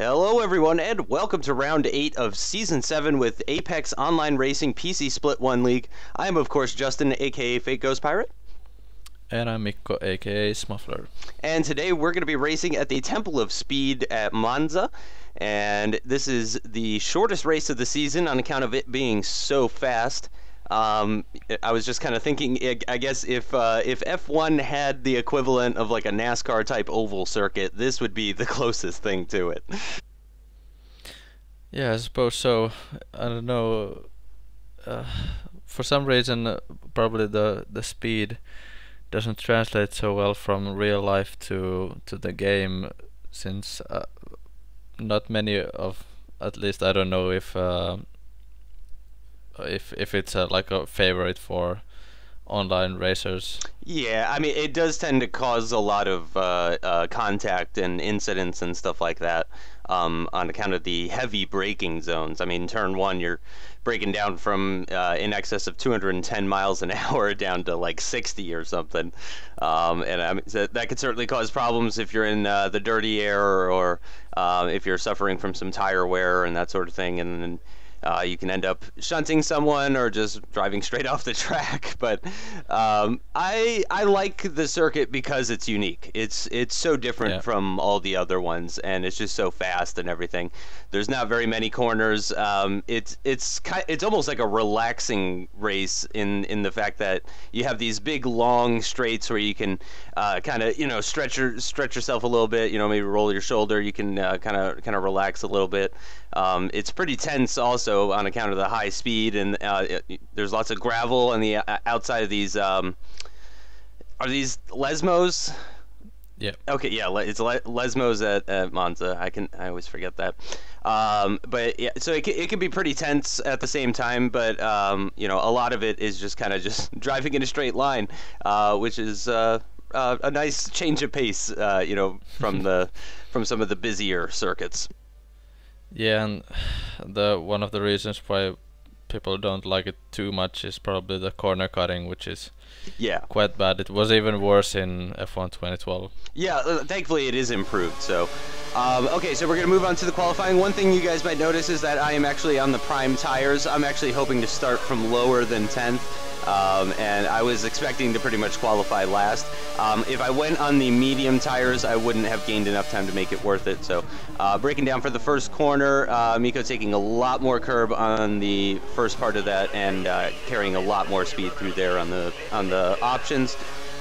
Hello everyone and welcome to round 8 of season 7 with Apex Online Racing PC Split 1 League. I am of course Justin aka Fake Ghost Pirate. And I'm Mikko aka Smuffler. And today we're going to be racing at the Temple of Speed at Monza. And this is the shortest race of the season on account of it being so fast. I was just kind of thinking, I guess if F1 had the equivalent of like a NASCAR type oval circuit, this would be the closest thing to it. Yeah, I suppose so. I don't know. For some reason, probably the speed doesn't translate so well from real life to the game, since not many of, at least I don't know if it's like a favorite for online racers. Yeah, I mean, it does tend to cause a lot of contact and incidents and stuff like that on account of the heavy braking zones. I mean, turn 1, you're braking down from in excess of 210 miles an hour down to like 60 or something. And I mean, that could certainly cause problems if you're in the dirty air or if you're suffering from some tire wear and that sort of thing. And then you can end up shunting someone or just driving straight off the track. But I like the circuit because it's unique. It's so different from all the other ones, and it's just so fast and everything. There's not very many corners. It's almost like a relaxing race in the fact that you have these big long straights where you can kind of stretch yourself a little bit. Maybe roll your shoulder. You can kind of relax a little bit. It's pretty tense also on account of the high speed, and there's lots of gravel on the outside of these. Are these Lesmos? Yeah. Okay, yeah, it's Lesmos at Monza. I always forget that. But yeah, so it can be pretty tense at the same time, but a lot of it is just kind of just driving in a straight line, which is a nice change of pace, from some of the busier circuits. Yeah, and one of the reasons why people don't like it too much is probably the corner cutting, which is quite bad. It was even worse in F1 2012. Yeah, thankfully it is improved. So, okay, so we're going to move on to the qualifying. One thing you guys might notice is that I am actually on the prime tires. I'm actually hoping to start from lower than 10th. And I was expecting to pretty much qualify last. If I went on the medium tires, I wouldn't have gained enough time to make it worth it. So, breaking down for the first corner, Mikko taking a lot more curb on the first part of that, and carrying a lot more speed through there on the options,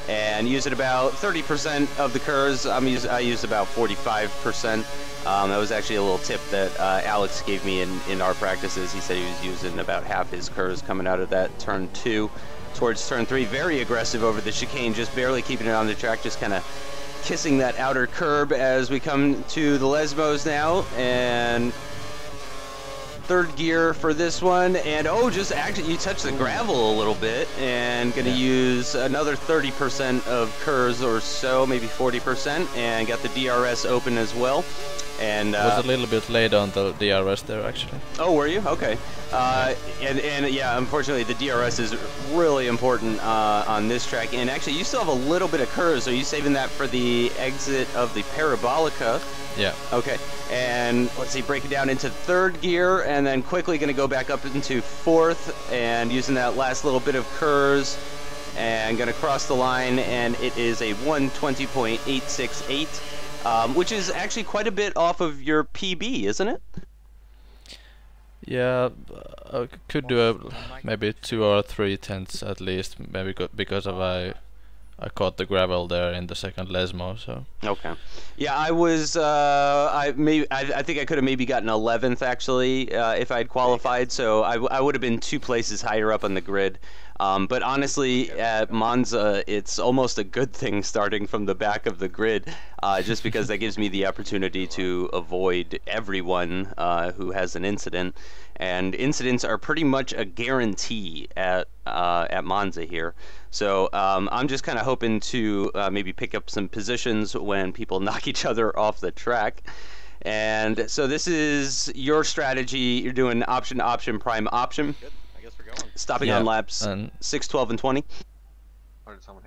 and using about 30% of the curves. I used about 45%. That was actually a little tip that Alex gave me in our practices. He said he was using about half his curves coming out of that turn 2 towards turn 3. Very aggressive over the chicane, just barely keeping it on the track, just kind of kissing that outer curb as we come to the Lesmos now. And third gear for this one, and just actually you touched the gravel a little bit, and gonna use another 30% of curves or so, maybe 40%, and got the DRS open as well. And was a little bit late on the DRS there, actually. Oh, were you? Okay. And yeah, unfortunately the DRS is really important on this track, and actually you still have a little bit of curves. Are you saving that for the exit of the Parabolica? Yeah. Okay, and let's see, break it down into third gear, and then quickly going to go back up into fourth, and using that last little bit of curves, and going to cross the line, and it is a 120.868, which is actually quite a bit off of your PB, isn't it? Yeah, I could do maybe 2 or 3 tenths at least, maybe because of I caught the gravel there in the second Lesmo, so. Okay. Yeah, I was. I think I could have maybe gotten 11th actually if I had qualified. So I would have been 2 places higher up on the grid. But honestly, at Monza, it's almost a good thing starting from the back of the grid, just because that gives me the opportunity to avoid everyone who has an incident. And incidents are pretty much a guarantee at Monza here. So I'm just kind of hoping to maybe pick up some positions when people knock each other off the track. And so this is your strategy. You're doing option, option, prime, option. Good. I guess we're going. Stopping on laps 6, 12, and 20.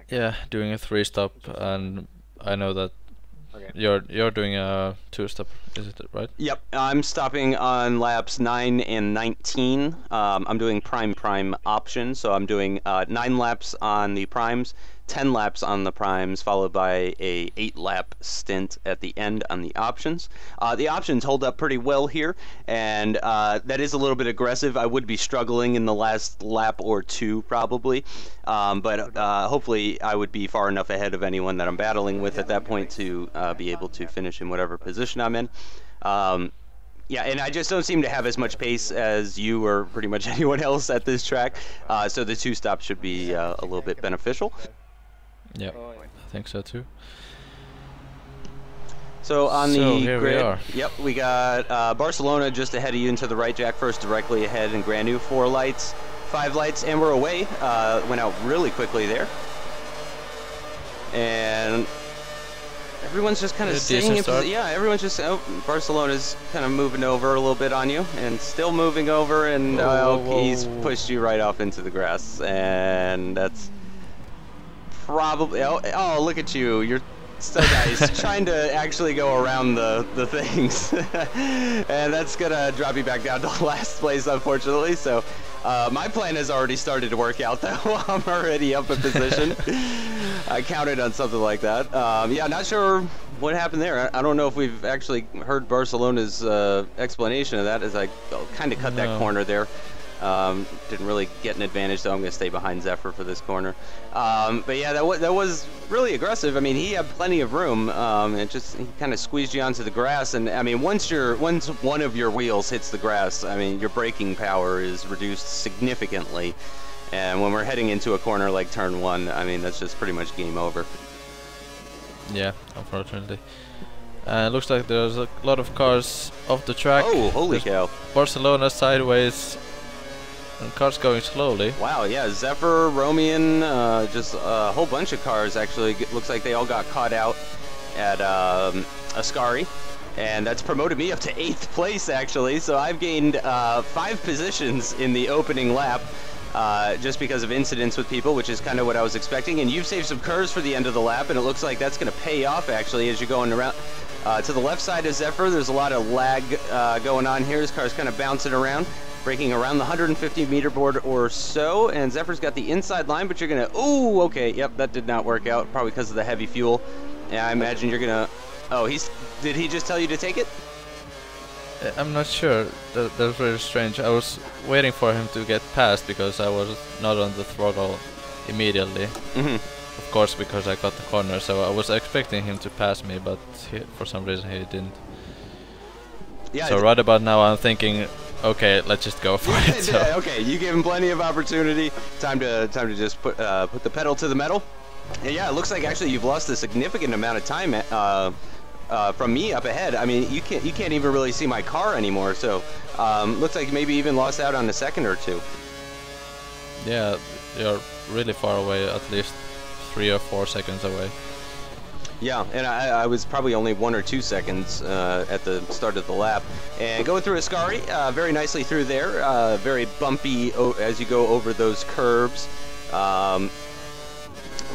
Yeah, doing a 3-stop, and I know that Okay. You're doing a two-stop, is it right? Yep, I'm stopping on laps 9 and 19. I'm doing prime option, so I'm doing 9 laps on the primes, 10 laps on the primes, followed by a 8-lap stint at the end on the options. The options hold up pretty well here, and that is a little bit aggressive. I would be struggling in the last lap or two probably, but hopefully I would be far enough ahead of anyone that I'm battling with at that point to be able to finish in whatever position I'm in. Yeah, and I just don't seem to have as much pace as you or pretty much anyone else at this track, so the 2 stops should be a little bit beneficial. Yeah, I think so too. So on the here grid, we are. Yep, we got Barcelona just ahead of you and to the right, Jack first directly ahead, and Granu 4 lights, 5 lights, and we're away. Went out really quickly there. And everyone's just kind of staying in position. Yeah, everyone's just, Barcelona's kind of moving over a little bit on you, and still moving over, and he's pushed you right off into the grass, and that's probably, oh look at you, you're so nice, trying to actually go around the things, and that's gonna drop you back down to last place, unfortunately. So my plan has already started to work out, though. I'm already up in position. I counted on something like that. Yeah, not sure what happened there. I don't know if we've actually heard Barcelona's explanation of that, as I kind of cut that corner there. Didn't really get an advantage, so I'm going to stay behind Zephyr for this corner. But yeah, that was really aggressive. I mean, he had plenty of room. He kind of squeezed you onto the grass, and I mean, once one of your wheels hits the grass, I mean, your braking power is reduced significantly. And when we're heading into a corner like turn 1, I mean, that's just pretty much game over. Yeah, unfortunately. Looks like there's a lot of cars off the track. Oh, holy cow. Barcelona sideways. And cars going slowly. Wow, yeah, Zephyr, Romian, just a whole bunch of cars actually. Looks like they all got caught out at Ascari, and that's promoted me up to 8th place actually. So I've gained 5 positions in the opening lap just because of incidents with people, which is kind of what I was expecting. And you've saved some curves for the end of the lap, and it looks like that's going to pay off actually as you're going around. To the left side of Zephyr, there's a lot of lag going on here. This car's kind of bouncing around, braking around the 150 meter board or so, and Zephyr's got the inside line, but you're gonna, oh, okay, yep, that did not work out, probably because of the heavy fuel. Yeah, I imagine you're gonna, oh, did he just tell you to take it? I'm not sure, that's very strange. I was waiting for him to get past because I was not on the throttle immediately. Of course, because I got the corner, so I was expecting him to pass me, but for some reason he didn't. Yeah, so right about now I'm thinking, okay, let's just go for it. So. Yeah, okay, you gave him plenty of opportunity. Time to just put the pedal to the metal. And yeah, it looks like actually you've lost a significant amount of time from me up ahead. I mean, you can't even really see my car anymore. So looks like maybe even lost out on a second or two. Yeah, you're really far away, at least 3 or 4 seconds away. Yeah, and I was probably only 1 or 2 seconds at the start of the lap. And going through Ascari, very nicely through there, very bumpy as you go over those curbs. We're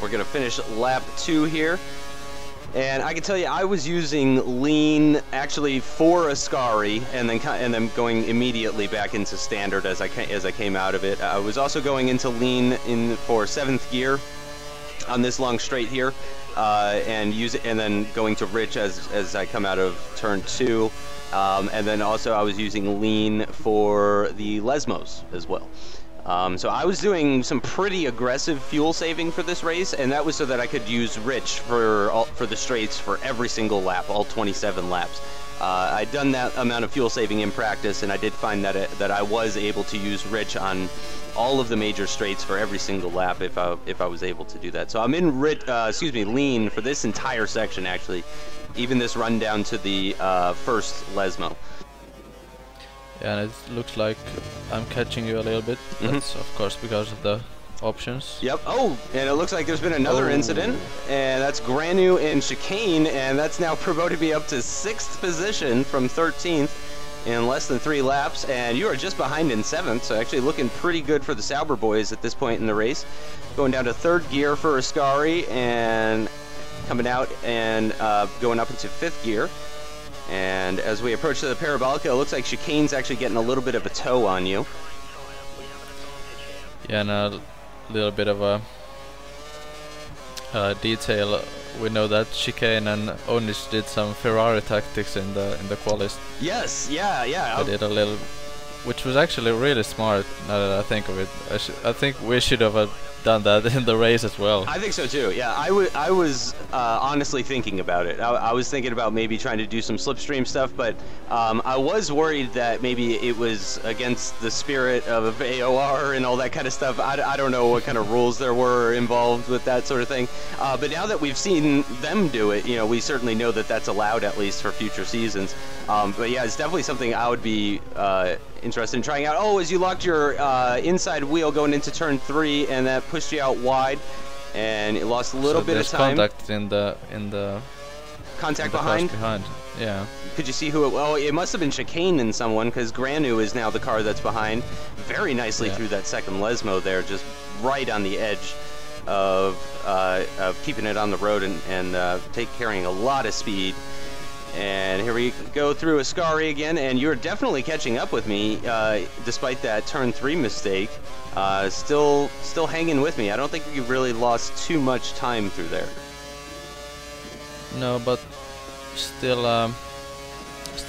going to finish lap 2 here. And I can tell you, I was using lean actually for Ascari, and then going immediately back into standard as I came out of it. I was also going into lean for 7th gear on this long straight here. And then going to rich as I come out of turn 2, and then also I was using lean for the Lesmos as well. So I was doing some pretty aggressive fuel saving for this race, and that was so that I could use rich for the straights for every single lap, all 27 laps. I'd done that amount of fuel saving in practice, and I did find that I was able to use rich on all of the major straights for every single lap if I was able to do that. So I'm in lean for this entire section actually, even this run down to the first Lesmo. Yeah, and it looks like I'm catching you a little bit. That's of course because of the options. Yep. Oh, and it looks like there's been another incident, and that's Granu and Chicane, and that's now promoted me up to 6th position from 13th. In less than 3 laps, and you are just behind in 7th, so actually looking pretty good for the Sauber boys at this point in the race. Going down to 3rd gear for Ascari, and coming out and going up into 5th gear. And as we approach the Parabolica, it looks like chicane's actually getting a little bit of a toe on you. Yeah, and a little bit of a detail. We know that chicane and Onish did some Ferrari tactics in the qualis. Yes, yeah. They did a little, which was actually really smart. Now that I think of it, I think we should have done that in the race as well. I think so too. Yeah, I was honestly thinking about it. I was thinking about maybe trying to do some slipstream stuff, but I was worried that maybe it was against the spirit of AOR and all that kind of stuff. I don't know what kind of rules there were involved with that sort of thing. But now that we've seen them do it, you know, we certainly know that that's allowed at least for future seasons. But yeah, it's definitely something I would be interested in trying out. Oh, as you locked your inside wheel going into turn 3, and that pushed you out wide, and it lost a little bit of time. Contact in the contact behind. Yeah. Could you see who it? Oh, it must have been chicane in someone, because Granu is now the car that's behind. Very nicely through that second Lesmo there, just right on the edge of keeping it on the road and carrying a lot of speed. And here we go through Ascari again, and you're definitely catching up with me, despite that turn 3 mistake. Still hanging with me. I don't think you really lost too much time through there. No, but still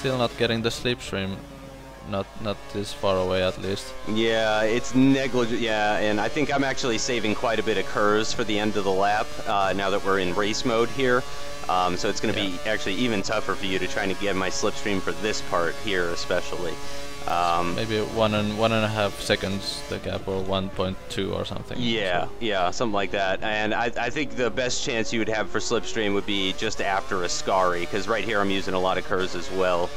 not getting the slipstream. Not this far away, at least. Yeah, it's negligent. Yeah, and I think I'm actually saving quite a bit of curves for the end of the lap now that we're in race mode here. So it's going to be actually even tougher for you to try to get my slipstream for this part here, especially. Maybe 1.5 seconds the gap, or 1.2 or something. Yeah, yeah, something like that. And I think the best chance you would have for slipstream would be just after Ascari, because right here I'm using a lot of curves as well.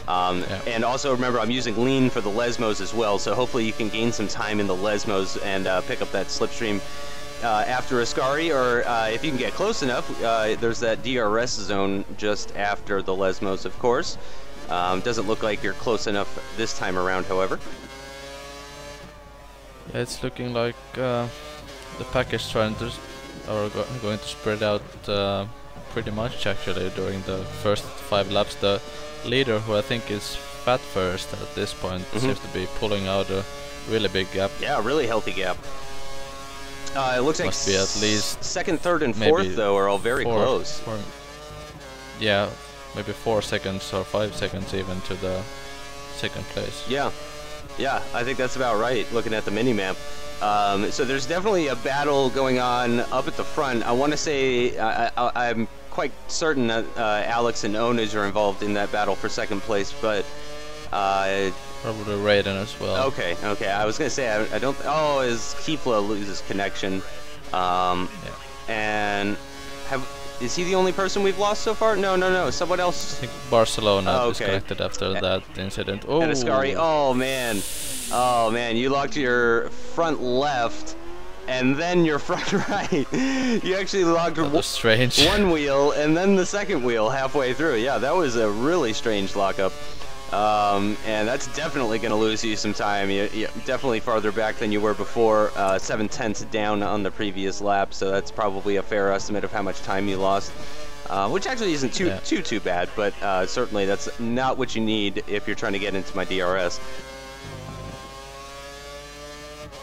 And also remember, I'm using lean for the Lesmos as well, so hopefully you can gain some time in the Lesmos and pick up that slipstream after Ascari, or if you can get close enough, there's that DRS zone just after the Lesmos, of course. Doesn't look like you're close enough this time around, however. Yeah, it's looking like the pack is trying to, going to spread out pretty much actually during the first 5 laps. The leader, who I think is Fat First at this point, seems to be pulling out a really big gap. Yeah, a really healthy gap. It looks Must like be at least 2nd, 3rd, and 4th though are all very close. Yeah, maybe 4 seconds or 5 seconds even to the 2nd place. Yeah, yeah, I think that's about right. Looking at the mini map, so there's definitely a battle going on up at the front. I want to say I'm quite certain that Alex and Onage are involved in that battle for 2nd place, but probably Raiden as well. Okay. I was gonna say I don't. Oh, as Kifla loses connection, and is he the only person we've lost so far? No. Someone else. I think Barcelona disconnected after that incident. Oh, and Ascari. Oh man, you locked your front left, and then your front right. You actually locked one wheel and then the 2nd wheel halfway through. Yeah, that was a really strange lockup. And that's definitely going to lose you some time. You're definitely farther back than you were before, 7/10 down on the previous lap, so that's probably a fair estimate of how much time you lost, which actually isn't too bad, but certainly that's not what you need if you're trying to get into my DRS.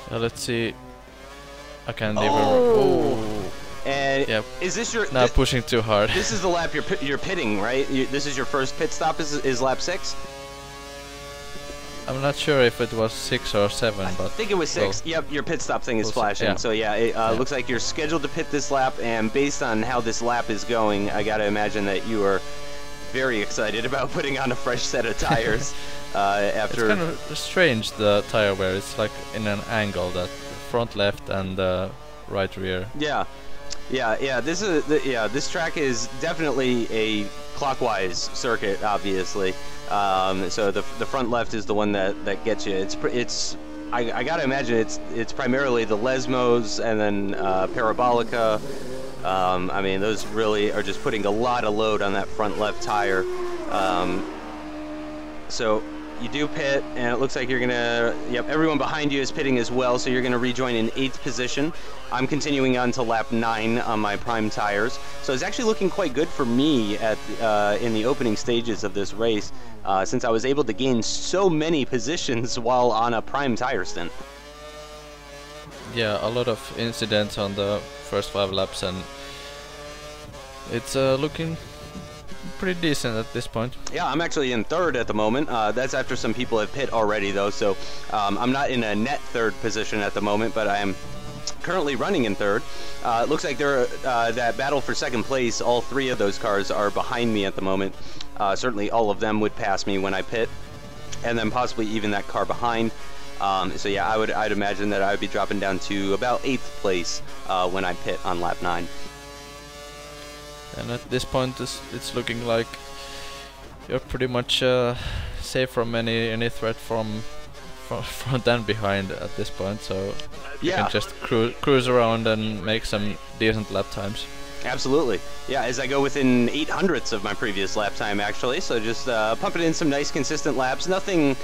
Let's see. I can't even. Oh. And is this your? Not pushing too hard. This is the lap you're pitting, right? This is your first pit stop. Is lap 6? I'm not sure if it was 6 or 7, but I think it was 6. Yep, your pit stop thing is flashing. So yeah, it looks like you're scheduled to pit this lap, and based on how this lap is going, I gotta imagine that you are very excited about putting on a fresh set of tires after. It's kind of strange, the tire wear. It's like in an angle, that front left and right rear. Yeah. This track is definitely a clockwise circuit, obviously. So the front left is the one that gets you. I gotta imagine it's primarily the Lesmos and then Parabolica. I mean, those really are just putting a lot of load on that front left tire. So you do pit, and it looks like you're gonna, yep, everyone behind you is pitting as well, so you're gonna rejoin in 8th position. I'm continuing on to lap 9 on my prime tires. So it's actually looking quite good for me at in the opening stages of this race, since I was able to gain so many positions while on a prime tire stint. Yeah, a lot of incidents on the first 5 laps, and it's looking pretty decent at this point. Yeah, I'm actually in 3rd at the moment. That's after some people have pit already, though, so I'm not in a net 3rd position at the moment, but I am currently running in 3rd. It looks like that battle for 2nd place, all 3 of those cars are behind me at the moment. Certainly all of them would pass me when I pit, and then possibly even that car behind. So yeah, I'd imagine that I would be dropping down to about 8th place when I pit on lap 9. And at this point, it's looking like you're pretty much safe from any threat from front and behind at this point. So you can just cruise around and make some decent lap times. Absolutely. Yeah, as I go within 800ths of my previous lap time, actually. So just pumping in some nice, consistent laps. Nothing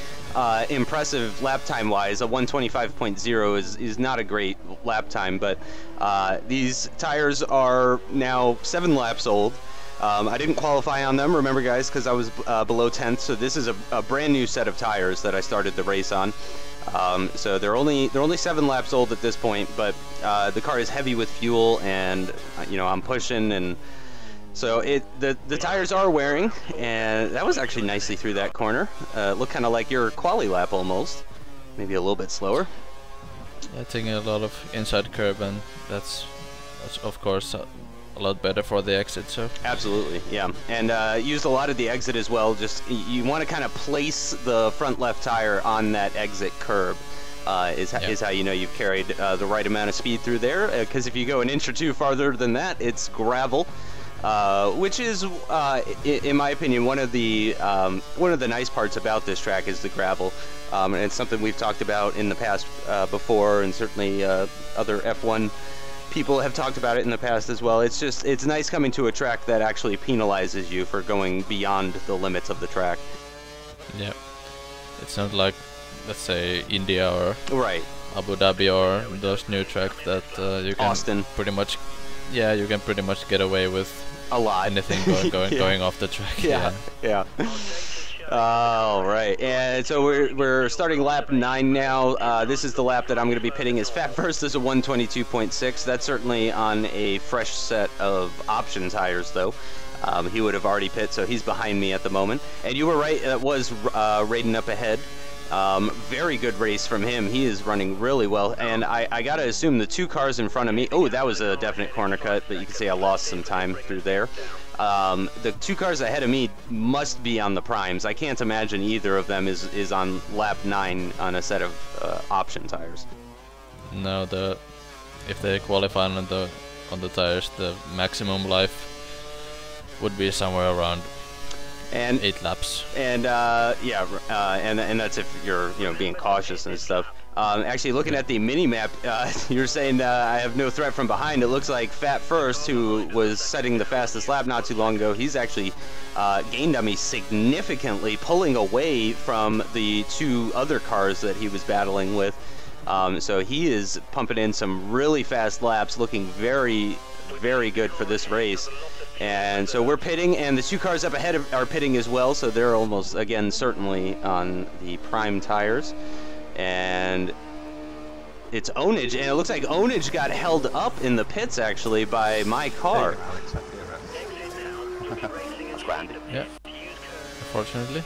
impressive lap time-wise. A 125.0 is not a great lap time, but these tires are now 7 laps old. I didn't qualify on them, remember, guys, because I was below 10th. So this is a brand new set of tires that I started the race on. So they're only 7 laps old at this point, but the car is heavy with fuel, and you know, I'm pushing, and so the tires are wearing, and that was actually nicely through that corner. Looked kind of like your quali lap almost, maybe a little bit slower. Yeah, taking a lot of inside curb, and that's of course a lot better for the exit. So absolutely, yeah, and used a lot of the exit as well. Just you want to kind of place the front left tire on that exit curb. Is how you know you've carried the right amount of speed through there. Because if you go an inch or 2 farther than that, it's gravel, which is, in my opinion, one of the nice parts about this track is the gravel. And it's something we've talked about in the past before, and certainly other F1 people have talked about it in the past as well. It's nice coming to a track that actually penalizes you for going beyond the limits of the track. Yeah, it's not like, let's say, India or Abu Dhabi or those new tracks that you can Austin. Pretty much, yeah, you can pretty much get away with a lot. Anything going off the track. Yeah. All right, and so we're starting lap 9 now. This is the lap that I'm going to be pitting as Fat First as a 122.6. That's certainly on a fresh set of option tires, though. He would have already pit, so he's behind me at the moment. And you were right, that was Raiden up ahead. Very good race from him. He is running really well, and I gotta assume the 2 cars in front of me. Oh, that was a definite corner cut, but you can see I lost some time through there. The 2 cars ahead of me must be on the primes. I can't imagine either of them is on lap 9 on a set of option tires. No, if they qualify on the tires, the maximum life would be somewhere around 8 laps. And and that's if you're being cautious and stuff. Actually, looking at the mini-map, you're saying I have no threat from behind. It looks like Fat First, who was setting the fastest lap not too long ago, he's actually gained on me significantly, pulling away from the 2 other cars that he was battling with. So he is pumping in some really fast laps, looking very, very good for this race. And so we're pitting, and the 2 cars up ahead are pitting as well, so they're almost, again, certainly on the prime tires. And it's Onage, and it looks like Onage got held up in the pits, actually, by my car. Yeah, unfortunately.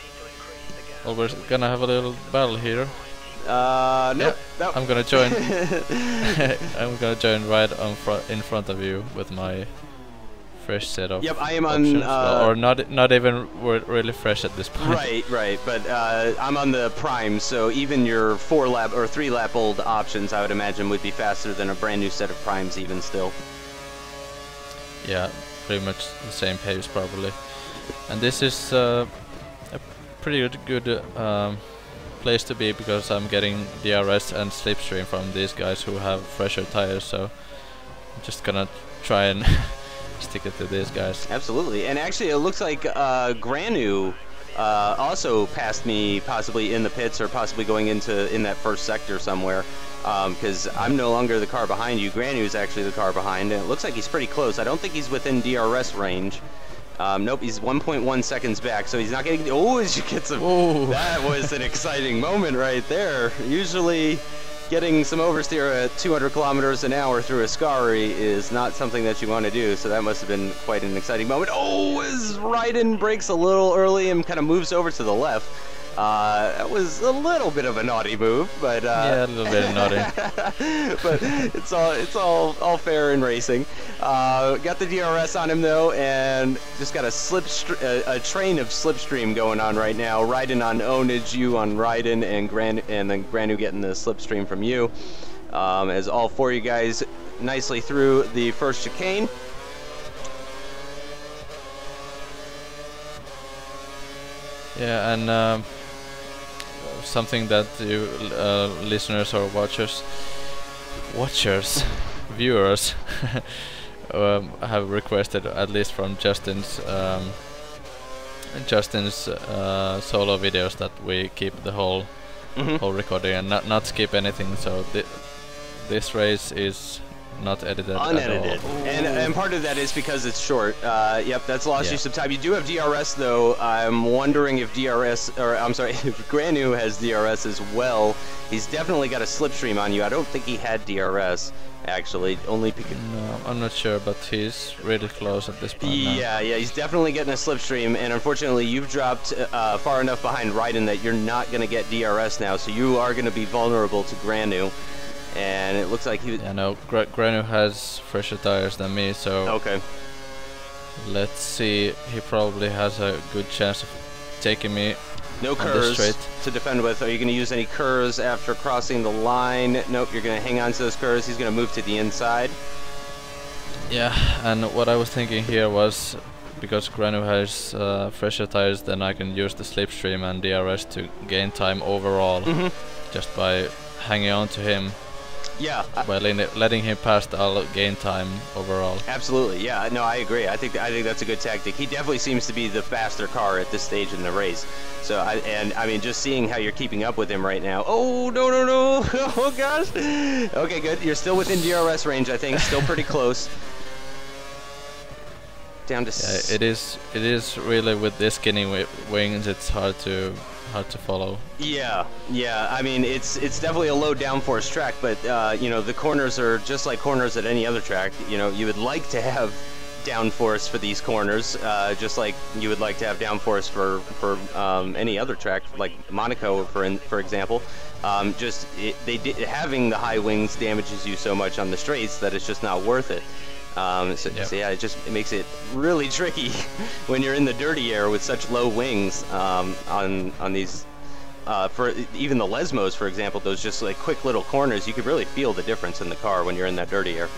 Well, we're gonna have a little battle here. Nope. I'm gonna join. I'm gonna join right in front of you with my fresh set of I am options. on or not even really fresh at this point. Right, but I'm on the prime, so even your 4 lap or 3 lap old options, I would imagine, would be faster than a brand new set of primes even still. Yeah, pretty much the same pace probably. And this is a pretty good place to be, because I'm getting DRS and slipstream from these guys who have fresher tires, so I'm just gonna try and stick it to these guys. Absolutely, and actually it looks like Granu also passed me possibly in the pits or possibly going in that first sector somewhere. Because I'm no longer the car behind you. Granu is actually the car behind, and it looks like he's pretty close. I don't think he's within DRS range. Nope, he's 1.1 seconds back, so he's not getting... Oh, as you get some... Whoa. That was an exciting moment right there. Usually getting some oversteer at 200 kilometers an hour through Ascari is not something that you want to do, so that must have been quite an exciting moment. Oh, as Raiden brakes a little early and kind of moves over to the left. That was a little bit of a naughty move, but yeah, a little bit naughty. But it's all fair in racing. Got the DRS on him though, and just got a train of slipstream going on right now. Raiden on Onage, you on Raiden, and then Granu getting the slipstream from you. As all four of you guys nicely through the first chicane. Yeah, and something that you listeners or viewers have requested, at least from Justin's solo videos, that we keep the whole recording and not skip anything. So this race is not edited unedited at all. And part of that is because it's short. Yep, that's lost you some time. You do have DRS though. I'm wondering if if Granu has DRS as well. He's definitely got a slipstream on you. I don't think he had DRS actually, only because... No, I'm not sure, but he's really close at this point now. Yeah, he's definitely getting a slipstream, and unfortunately you've dropped far enough behind Raiden that you're not going to get DRS now, so you are going to be vulnerable to Granu. And it looks like he... Yeah, no, Granu has fresher tires than me, so... Okay. Let's see, he probably has a good chance of taking me no curves to defend with. Are you going to use any curves after crossing the line? Nope, you're going to hang on to those curves. He's going to move to the inside. Yeah, and what I was thinking here was, because Granu has fresher tires, then I can use the slipstream and DRS to gain time overall, just by hanging on to him. Yeah. By letting him pass, I'll gain time overall. Absolutely. Yeah. No, I agree. I think that's a good tactic. He definitely seems to be the faster car at this stage in the race. So I mean, just seeing how you're keeping up with him right now. Oh no! Oh gosh. Okay, good. You're still within DRS range, I think. Still pretty close. Down to... Yeah, it is really, with this skinny wings, it's hard to follow. Yeah. I mean, it's definitely a low downforce track, but you know, the corners are just like corners at any other track. You know, you would like to have downforce for these corners, just like you would like to have downforce for any other track, like Monaco, for example. Having the high wings damages you so much on the straights that it's just not worth it. So yeah, it makes it really tricky when you're in the dirty air with such low wings on these. For even the Lesmos, for example, those just like quick little corners, you could really feel the difference in the car when you're in that dirty air.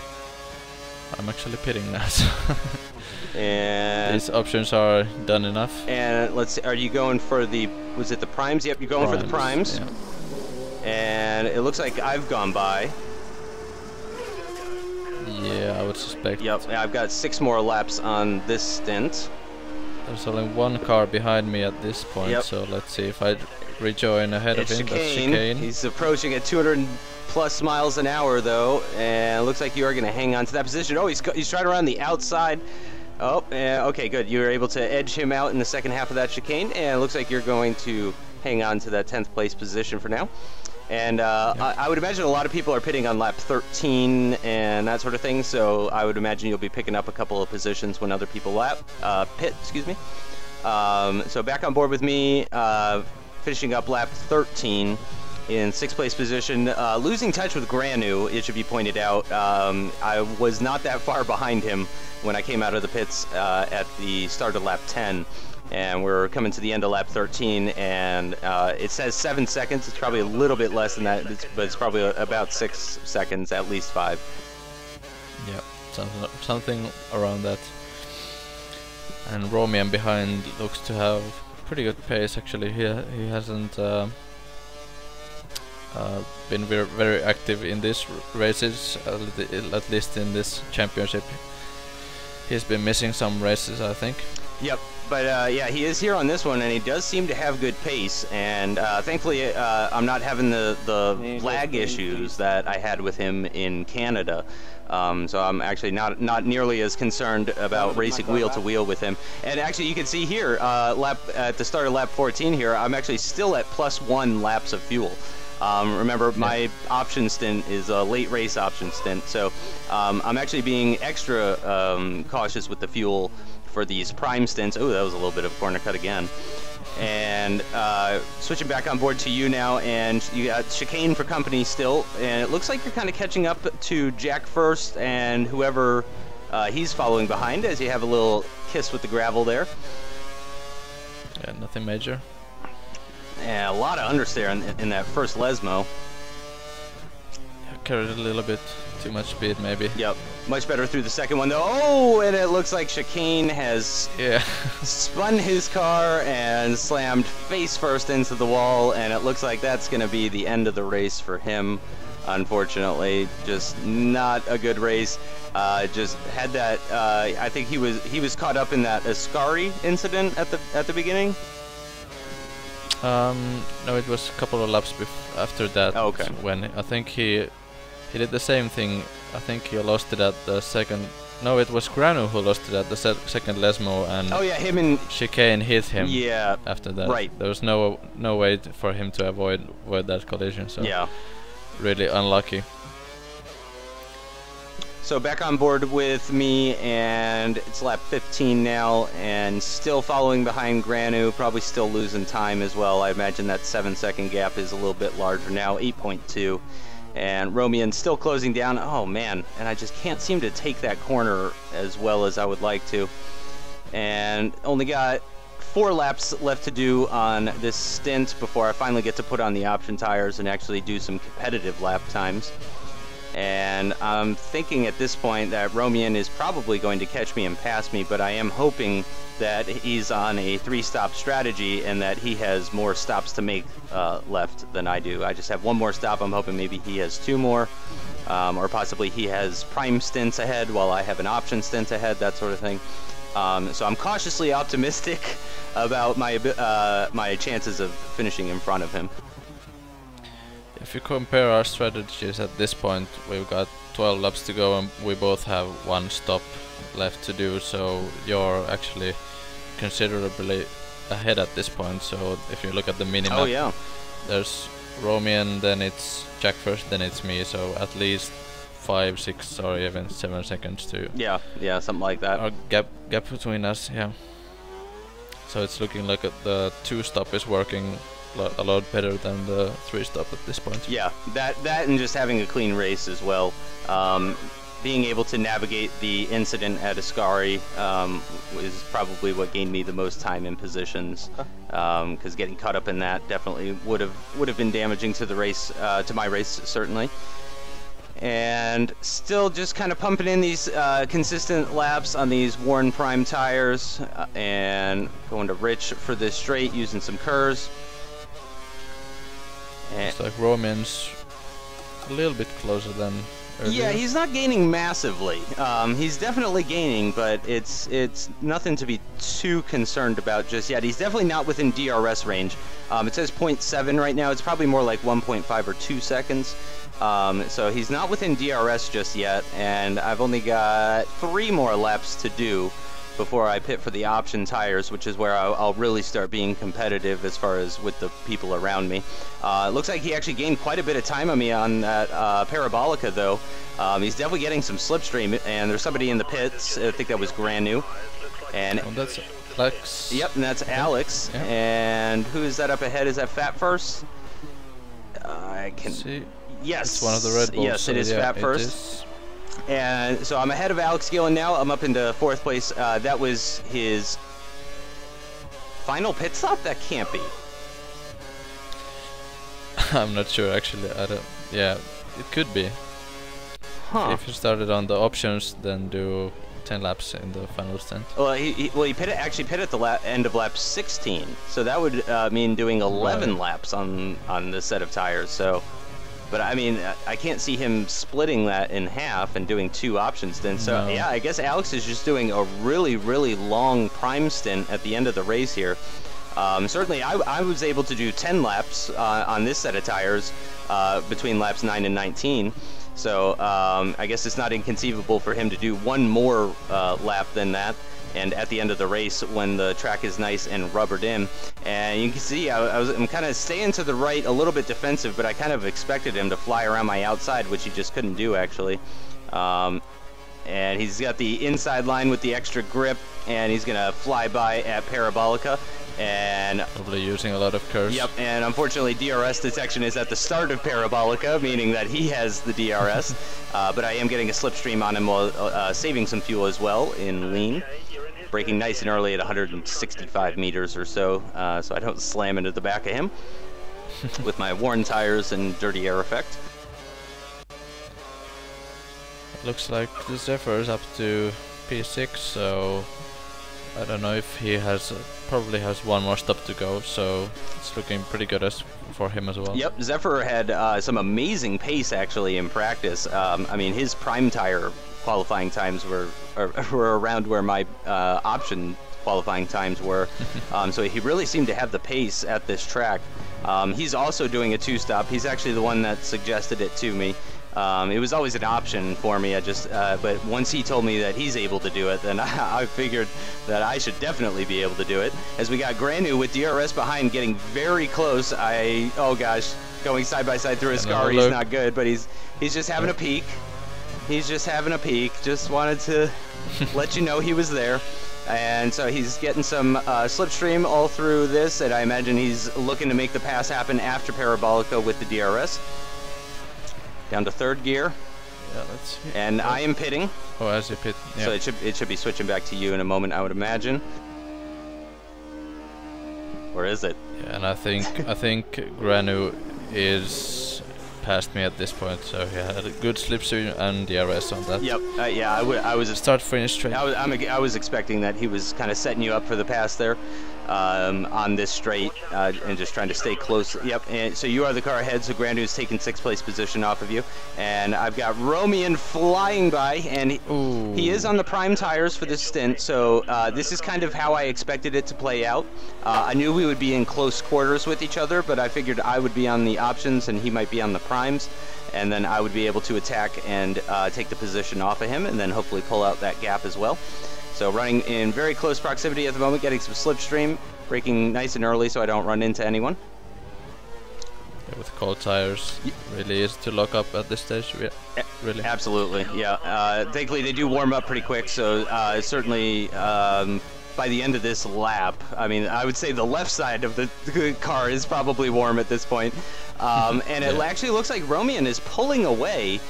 I'm actually pitting now. So and these options are done enough. And let's see, are you going for the? Was it the primes? Yep, you're going for the primes. Yeah. And it looks like I've gone by. Yeah, I would suspect. Yep, I've got 6 more laps on this stint. There's only one car behind me at this point, so let's see if I rejoin ahead of him. That's chicane. He's approaching at 200 plus miles an hour though, and it looks like you are going to hang on to that position. Oh, he's trying around the outside. Oh, okay, good. You were able to edge him out in the second half of that chicane, and it looks like you're going to hang on to that 10th place position for now. And I would imagine a lot of people are pitting on lap 13 and that sort of thing, so I would imagine you'll be picking up a couple of positions when other people pit, excuse me. So back on board with me, finishing up lap 13 in 6th place position, losing touch with Granu, it should be pointed out. I was not that far behind him when I came out of the pits at the start of lap 10. And we're coming to the end of lap 13, and it says 7 seconds. It's probably a little bit less than that, but it's probably about 6 seconds, at least 5. Yeah, something around that. And Romian behind looks to have pretty good pace, actually. He hasn't been very active in these races, at least in this championship. He's been missing some races, I think. Yep. But yeah, he is here on this one, and he does seem to have good pace. And thankfully, I'm not having the lag issues that I had with him in Canada. So I'm actually not nearly as concerned about racing wheel to wheel with him. And actually, you can see here, at the start of lap 14 here, I'm actually still at +1 laps of fuel. Remember, my option stint is a late race option stint, so I'm actually being extra cautious with the fuel for these prime stints. Oh, that was a little bit of a corner cut again. And switching back on board to you now, and you got chicane for company still, and it looks like you're kind of catching up to Jack first and whoever he's following behind, as you have a little kiss with the gravel there. Yeah, nothing major. Yeah, a lot of understeer in that first Lesmo. Yeah, carried a little bit too much speed, maybe. Yep, much better through the second one though. Oh, and it looks like chicane has spun his car and slammed face first into the wall, and it looks like that's going to be the end of the race for him. Unfortunately, just not a good race. Just had that. I think he was caught up in that Ascari incident at the beginning. No, it was a couple of laps after that. Oh, okay. When I think he did the same thing. I think he lost it at the second. No, it was Granu who lost it at the second Lesmo, and oh yeah, him and chicane hit him. Yeah. After that, right. There was no way for him to avoid that collision. So yeah, really unlucky. So back on board with me, and it's lap 15 now, and still following behind Granu, probably still losing time as well. I imagine that 7-second gap is a little bit larger now, 8.2. And Romian still closing down. Oh man, and I just can't seem to take that corner as well as I would like to. And only got 4 laps left to do on this stint before I finally get to put on the option tires and actually do some competitive lap times. And I'm thinking at this point that Romian is probably going to catch me and pass me, but I am hoping that he's on a 3-stop strategy and that he has more stops to make left than I do. I just have 1 more stop. I'm hoping maybe he has 2 more, or possibly he has prime stints ahead while I have an option stint ahead, that sort of thing. So I'm cautiously optimistic about my chances of finishing in front of him. If you compare our strategies at this point, we've got 12 laps to go and we both have 1 stop left to do, so you're actually considerably ahead at this point. So if you look at the minimap, oh yeah, there's Romian, then it's Jack first, then it's me, so at least 5, 6 or even 7 seconds to yeah, something like that. Our gap between us, yeah. So it's looking like the 2-stop is working a lot better than the 3-stop at this point. Yeah, that and just having a clean race as well. Being able to navigate the incident at Ascari is probably what gained me the most time in positions, because getting caught up in that definitely would have been damaging to the race, to my race certainly. And still just kind of pumping in these consistent laps on these worn prime tires, and going to Rich for this straight using some curves. It's like Romian's a little bit closer than earlier. Yeah, he's not gaining massively. He's definitely gaining, but it's nothing to be too concerned about just yet. He's definitely not within DRS range. It says 0.7 right now. It's probably more like 1.5 or 2 seconds. So he's not within DRS just yet, and I've only got 3 more laps to do before I pit for the option tires, which is where I'll really start being competitive as far as with the people around me. It looks like he actually gained quite a bit of time on me on that Parabolica, though. He's definitely getting some slipstream, and there's somebody in the pits. I think that was Granu. And oh, that's Alex. Yep, and that's Alex. Yeah. And who is that up ahead? Is that Fat First? I can see. Yes. It's one of the Red Bulls. Yes, so it is yeah, Fat First. And so I'm ahead of Alex Gillen now. I'm up into 4th place. That was his final pit stop? That can't be. I'm not sure actually. I don't. Yeah, it could be. Huh. If you started on the options, then do 10 laps in the final stint. Well, he actually pitted at the end of lap 16. So that would mean doing 11 laps on the set of tires. So But I mean, I can't see him splitting that in half and doing 2 option stints. So yeah, I guess Alex is just doing a really, really long prime stint at the end of the race here. Certainly, I was able to do 10 laps on this set of tires between laps 9 and 19. So I guess it's not inconceivable for him to do 1 more lap than that. And at the end of the race, when the track is nice and rubbered in, and you can see I'm kind of staying to the right, a little bit defensive, but I kind of expected him to fly around my outside, which he just couldn't do actually. And he's got the inside line with the extra grip, and he's gonna fly by at Parabolica. And probably using a lot of curves. Yep, and unfortunately DRS detection is at the start of Parabolica, meaning that he has the DRS. But I am getting a slipstream on him while saving some fuel as well in lean. Braking nice and early at 165 meters or so, so I don't slam into the back of him with my worn tires and dirty air effect. Looks like the Zephyr is up to P6, so I don't know if he has, probably has 1 more stop to go, so it's looking pretty good for him as well. Yep, Zephyr had some amazing pace actually in practice. I mean, his prime tire qualifying times were around where my option qualifying times were. So he really seemed to have the pace at this track. He's also doing a 2-stop. He's actually the one that suggested it to me. It was always an option for me. But once he told me that he's able to do it, then I figured that I should definitely be able to do it. As we got Granu with DRS behind, getting very close. Oh gosh, going side by side through his car. He's not good, but he's just having a peek. He's just having a peek. Just wanted to let you know he was there. And so he's getting some slipstream all through this, and I imagine he's looking to make the pass happen after Parabolica with the DRS. Down to 3rd gear. Yeah, let's see. And I am pitting. Oh, as you pit. Yeah. So it should be switching back to you in a moment, I would imagine. Or is it? Yeah, and I think Granu is past me at this point, so he had a good slipstream and DRS on that. Yep. Yeah, I was start finish straight. I was expecting that he was kind of setting you up for the pass there on this straight and just trying to stay close. Yep. And so you are the car ahead. So Grandu's taking 6th place position off of you, and I've got Romian flying by, and he is on the prime tires for this stint. So this is kind of how I expected it to play out. I knew we would be in close quarters with each other, but I figured I would be on the options and he might be on the primes, and then I would be able to attack and take the position off of him, and then hopefully pull out that gap as well. So running in very close proximity at the moment, getting some slipstream, braking nice and early so I don't run into anyone. Yeah, with cold tires, really easy to lock up at this stage. Yeah, really. Absolutely, yeah. Thankfully they do warm up pretty quick, so certainly by the end of this lap, I mean, I would say the left side of the car is probably warm at this point. And it actually looks like Romian is pulling away.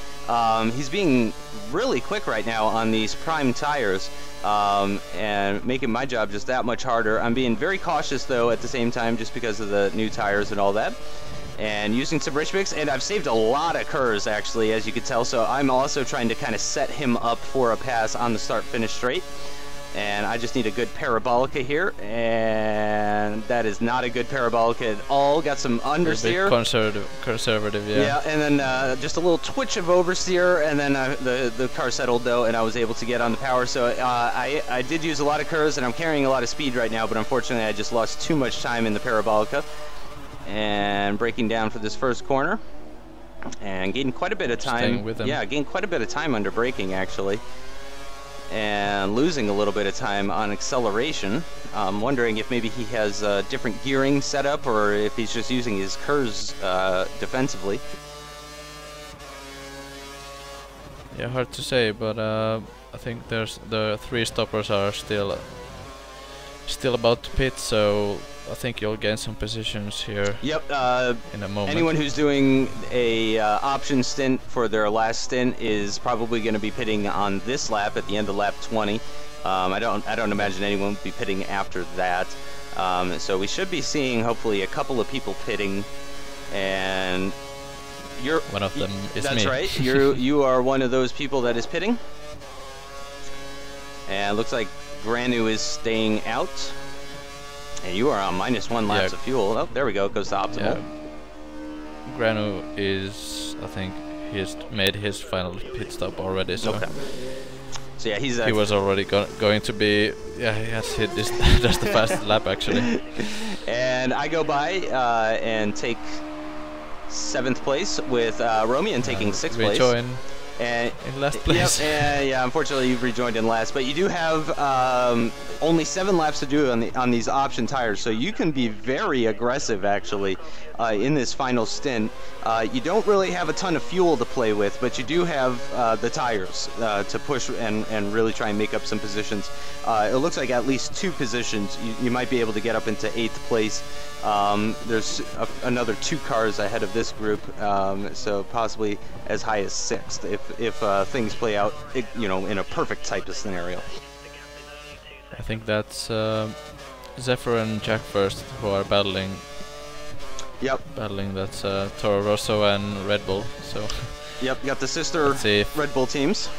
He's being really quick right now on these prime tires, and making my job just that much harder. I'm being very cautious though at the same time, just because of the new tires and all that, and using some rich mix. And I've saved a lot of curves actually, as you can tell, so I'm also trying to kind of set him up for a pass on the start finish straight. And I just need a good Parabolica here, and that is not a good Parabolica at all. Got some understeer. A bit conservative, yeah. Yeah, and then just a little twitch of oversteer, and then the car settled though, and I was able to get on the power. So I did use a lot of curves, and I'm carrying a lot of speed right now, but unfortunately I just lost too much time in the Parabolica. And braking down for this first corner, and gained quite a bit of time. Staying with him. Yeah, gained quite a bit of time under braking actually. And losing a little bit of time on acceleration. I'm wondering if maybe he has a different gearing setup, or if he's just using his curves defensively. Yeah, hard to say, but I think the 3 stoppers are still about to pit, so I think you'll gain some positions here. Yep. In a moment. Anyone who's doing a option stint for their last stint is probably going to be pitting on this lap at the end of lap 20. I don't imagine anyone will be pitting after that. So we should be seeing hopefully a couple of people pitting, and one of them is that's me. Right. You are one of those people that is pitting. And it looks like Granu is staying out. And you are on -1 laps of fuel. Oh, there we go. It goes to optimal. Yeah. Granu is I think he's made his final pit stop already. So. Okay. So yeah, he was already going to be. Yeah, he has hit this just the fastest lap actually. And I go by and take 7th place with Romian taking 6th place. Rejoin and in last place. Yep, yeah, unfortunately you've rejoined in last, but you do have only 7 laps to do on these option tires, so you can be very aggressive actually in this final stint. You don't really have a ton of fuel to play with, but you do have the tires to push and really try and make up some positions. It looks like at least 2 positions you might be able to get up into 8th place. There's another 2 cars ahead of this group, so possibly as high as 6th if things play out, you know, in a perfect type of scenario. I think that's Zephyr and Jack first who are battling. Yep. Battling, that's Toro Rosso and Red Bull. So. Yep, you got the sister Red Bull teams.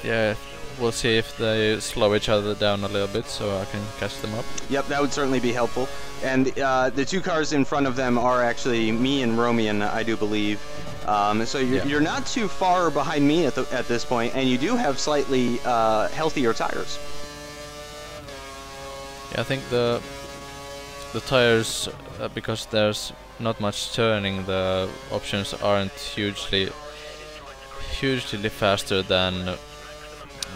Yeah, we'll see if they slow each other down a little bit so I can catch them up. Yep, that would certainly be helpful. And the 2 cars in front of them are actually me and Romian, I do believe. So you're not too far behind me at this point, and you do have slightly healthier tires. Yeah, I think the tires, because there's not much turning, the options aren't hugely faster than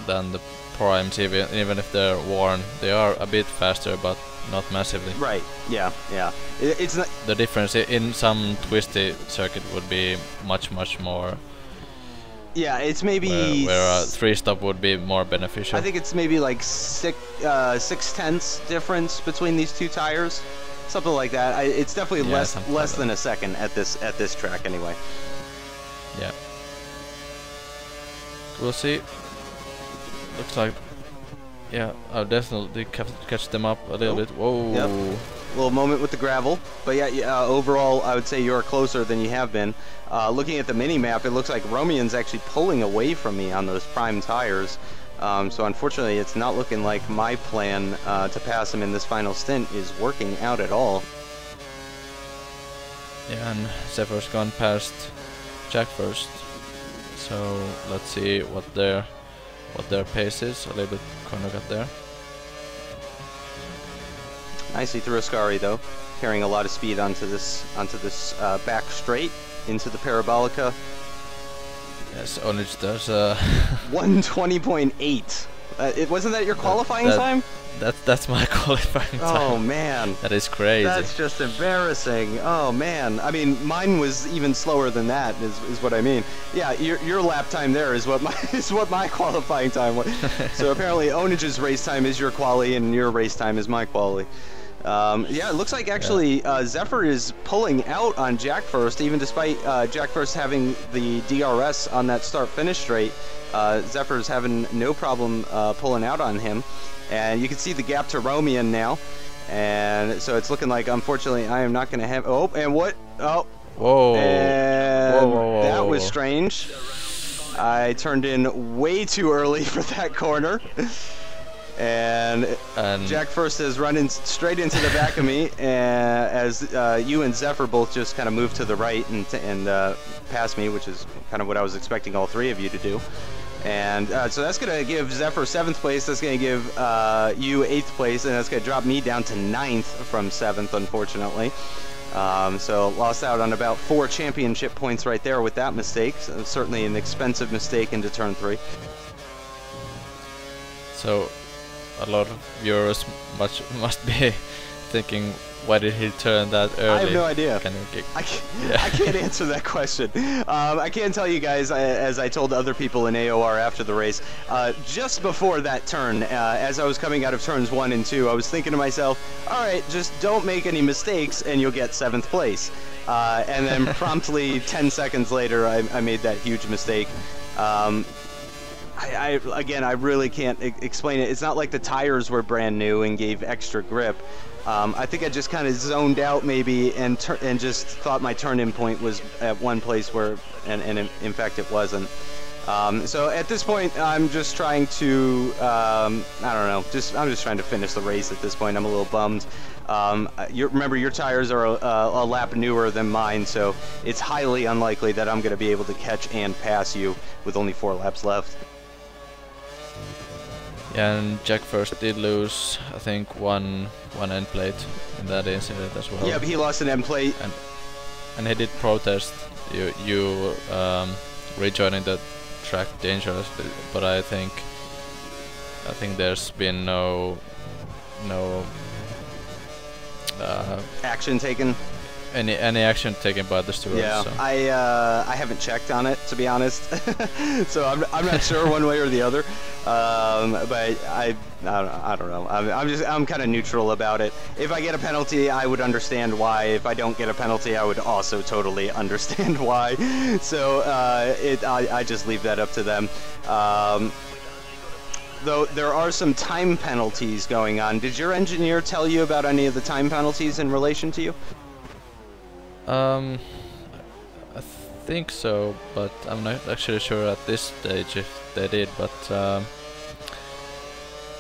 the primes. Even if they're worn, they are a bit faster, but not massively. Right. Yeah. Yeah. It's not. The difference in some twisty circuit would be much more. Yeah, it's maybe where a 3-stop would be more beneficial. I think it's maybe like 6/10 difference between these 2 tires, something like that. It's definitely less than a second at this track anyway. Yeah. We'll see. Looks like, yeah, I'll definitely catch them up a little bit. Whoa. Yep. Little moment with the gravel, but yeah, overall I would say you're closer than you have been. Looking at the mini map, it looks like Romian's actually pulling away from me on those prime tires. So unfortunately, it's not looking like my plan to pass him in this final stint is working out at all. Yeah, and Zephyr's gone past Jack first. So let's see what their pace is. A little bit corner cut there. Nicely through Ascari though, carrying a lot of speed onto this back straight into the Parabolica. Yes, Onage does 1:20.8. Wasn't that your qualifying time? That's my qualifying time. Oh man, that is crazy. That's just embarrassing. Oh man, I mean mine was even slower than that. Is what I mean. Yeah, your lap time there is what my qualifying time was. So apparently Onage's race time is your quali and your race time is my quali. Yeah, it looks like actually Zephyr is pulling out on Jack first, even despite Jack first having the DRS on that start-finish straight. Zephyr's having no problem pulling out on him. And you can see the gap to Romian now. And so it's looking like, unfortunately, I am not going to have... Oh, and what? Oh. Whoa. And whoa. That was strange. I turned in way too early for that corner. And Jack first is running straight into the back of me, as you and Zephyr both just kind of moved to the right and passed me, which is kind of what I was expecting all 3 of you to do. And so that's going to give Zephyr 7th place, that's going to give you 8th place, and that's going to drop me down to 9th from 7th, unfortunately. So lost out on about 4 championship points right there with that mistake. So certainly an expensive mistake into turn 3. So a lot of viewers must be thinking, why did he turn that early? I have no idea. I can't answer that question. I can tell you guys, as I told other people in AOR after the race, just before that turn, as I was coming out of turns 1 and 2, I was thinking to myself, all right, just don't make any mistakes and you'll get 7th place. And then promptly 10 seconds later, I made that huge mistake. Again, I really can't explain it. It's not like the tires were brand new and gave extra grip. I think I just kind of zoned out maybe and just thought my turn-in point was at one place where, and in fact it wasn't. So at this point, I'm just trying to, I don't know, I'm just trying to finish the race at this point. I'm a little bummed. Remember, your tires are a lap newer than mine, so it's highly unlikely that I'm going to be able to catch and pass you with only 4 laps left. Yeah, and Jack first did lose, I think, one end plate in that incident as well. Yep, he lost an end plate. And he did protest you rejoining the track dangerously, but I think there's been no action taken. Any action taken by the stewards. Yeah, so. I haven't checked on it, to be honest, so I'm not sure one way or the other. But I don't know. I'm kind of neutral about it. If I get a penalty, I would understand why. If I don't get a penalty, I would also totally understand why. So I just leave that up to them. Though there are some time penalties going on. Did your engineer tell you about any of the time penalties in relation to you? I think so, but I'm not actually sure at this stage if they did, but I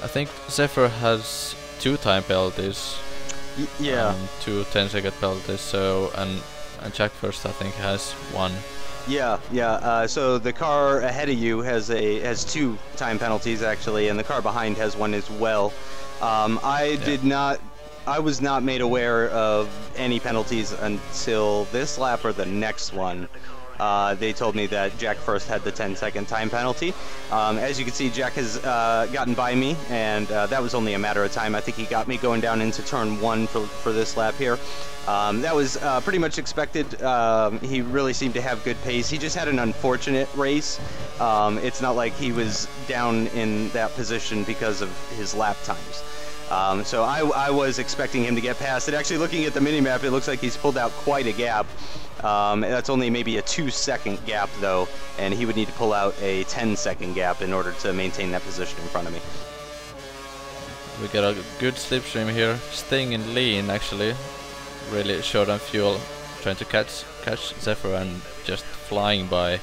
think Zephyr has 2 time penalties. Yeah. 2 10-second penalties, so and Jack first I think has 1. Yeah. So the car ahead of you has 2 time penalties actually, and the car behind has 1 as well. I was not made aware of any penalties until this lap or the next one. They told me that Jack first had the 10-second time penalty. As you can see, Jack has gotten by me, and that was only a matter of time. I think he got me going down into turn 1 for this lap here. That was pretty much expected. He really seemed to have good pace. He just had an unfortunate race. It's not like he was down in that position because of his lap times. So I was expecting him to get past it. Actually, looking at the minimap, it looks like he's pulled out quite a gap. That's only maybe a 2-second gap, though, and he would need to pull out a 10-second gap in order to maintain that position in front of me. We got a good slipstream here, staying in lean actually, really short on fuel, trying to catch Zephyr and just flying by.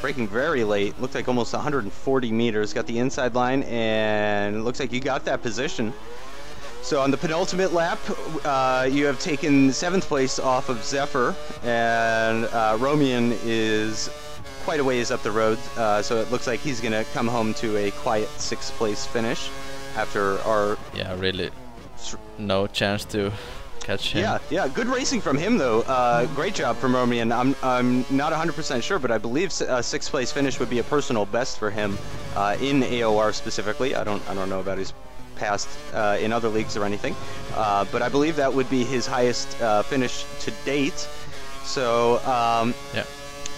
Braking very late, looked like almost 140 meters, got the inside line, and it looks like you got that position. So on the penultimate lap, you have taken 7th place off of Zephyr, and Romian is quite a ways up the road, so it looks like he's going to come home to a quiet 6th place finish after our... Yeah, really no chance to catch him. Yeah, good racing from him though. Great job from Romian. I'm not 100% sure, but I believe a 6th place finish would be a personal best for him in AOR specifically. I don't know about his past in other leagues or anything, but I believe that would be his highest finish to date. So yeah,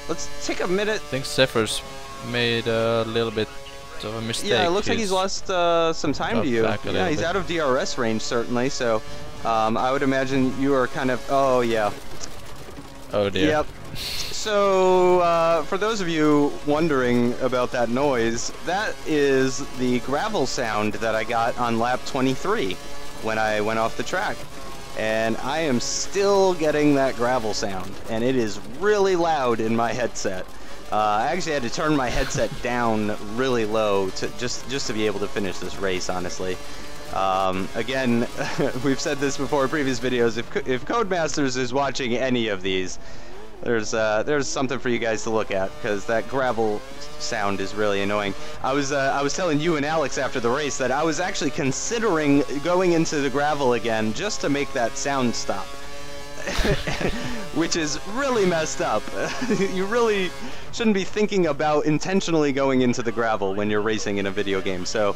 let's take a minute. I think Zephyr's made a little bit of a mistake. Yeah, it looks like he's lost some time to you. Yeah, he's out of DRS range certainly. So I would imagine you are kind of. Oh yeah. Oh dear. Yep. So, for those of you wondering about that noise, that is the gravel sound that I got on lap 23 when I went off the track. And I am still getting that gravel sound, and it is really loud in my headset. I actually had to turn my headset down really low to just to be able to finish this race, honestly. Again, we've said this before in previous videos, if Codemasters is watching any of these, there's something for you guys to look at, because that gravel sound is really annoying. I was telling you and Alex after the race that I was actually considering going into the gravel again just to make that sound stop. Which is really messed up. You really shouldn't be thinking about intentionally going into the gravel when you're racing in a video game. So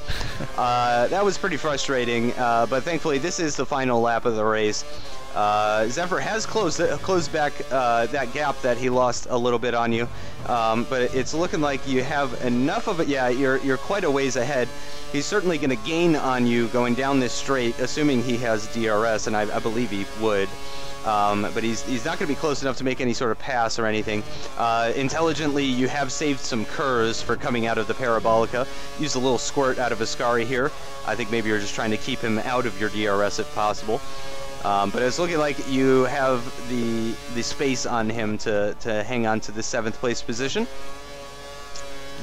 that was pretty frustrating, but thankfully this is the final lap of the race. Zephyr has closed back that gap that he lost a little bit on you, but it's looking like you have enough of it. Yeah, you're quite a ways ahead. He's certainly going to gain on you going down this straight, assuming he has DRS, and I believe he would. But he's not going to be close enough to make any sort of pass or anything. Intelligently, you have saved some curves for coming out of the Parabolica. Used a little squirt out of Ascari here. I think maybe you're just trying to keep him out of your DRS if possible. But it's looking like you have the space on him to hang on to the 7th place position.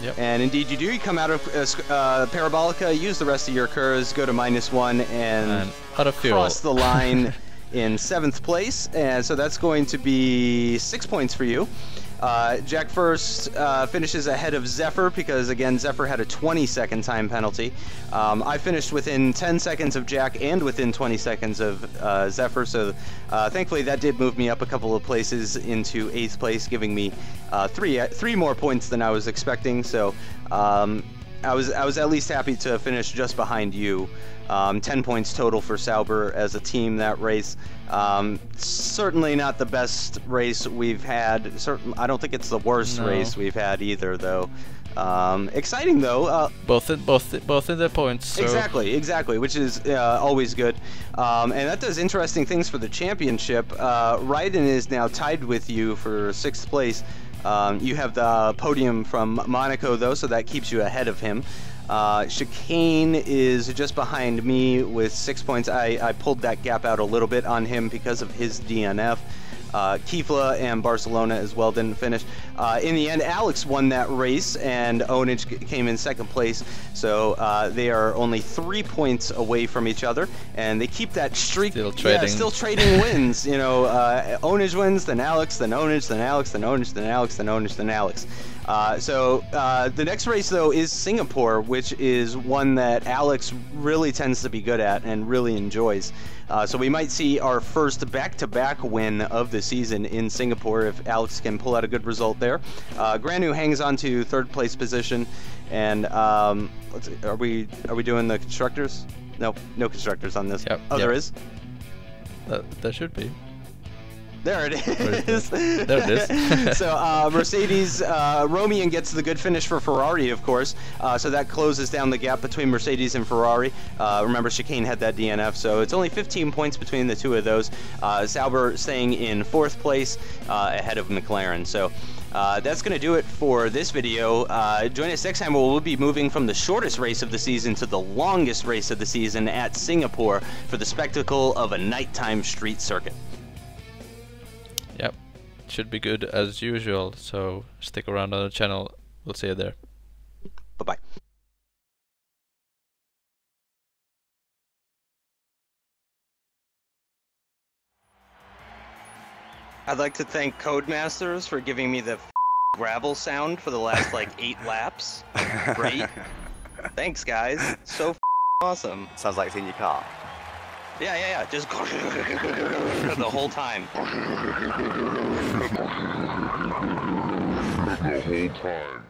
Yep. And indeed you do. You come out of Parabolica, use the rest of your curves, go to -1, and Out of fuel. crossed the line in 7th place, and so that's going to be 6 points for you. Jack first finishes ahead of Zephyr because, again, Zephyr had a 20-second time penalty. I finished within 10 seconds of Jack and within 20 seconds of Zephyr, so thankfully that did move me up a couple of places into 8th place, giving me three more points than I was expecting. So I was at least happy to finish just behind you. 10 points total for Sauber as a team that race. Certainly not the best race we've had. I don't think it's the worst race we've had either, though. Exciting though. Both in the points. So. Exactly, which is always good. And that does interesting things for the championship. Raiden is now tied with you for 6th place. You have the podium from Monaco though, so that keeps you ahead of him. Chicane is just behind me with 6 points. I pulled that gap out a little bit on him because of his DNF. Kifla and Barcelona as well didn't finish. In the end, Alex won that race, and Onage came in 2nd place. So they are only 3 points away from each other, and they keep that streak. Still trading. Yeah, still trading wins. You know, Onage wins, then Alex, then Onage, then Alex, then Onage, then Alex, then Onage, then Alex. So the next race, though, is Singapore, which is one that Alex really tends to be good at and really enjoys. So we might see our first back-to-back win of the season in Singapore if Alex can pull out a good result there. Granu hangs on to 3rd place position, and let's see, are we doing the constructors? No constructors on this. Yep, there is. There should be. There it is. There it is. So Mercedes, Romian gets the good finish for Ferrari, of course. So that closes down the gap between Mercedes and Ferrari. Remember, Chicane had that DNF, so it's only 15 points between the two of those. Sauber staying in 4th place ahead of McLaren. So that's going to do it for this video. Join us next time where we'll be moving from the shortest race of the season to the longest race of the season at Singapore for the spectacle of a nighttime street circuit. Yep, should be good as usual, so stick around on the channel. We'll see you there. Bye-bye. I'd like to thank Codemasters for giving me the gravel sound for the last like 8 laps. Great. Thanks, guys. So awesome. Sounds like it's in your car. Yeah. Just the whole time. The whole time.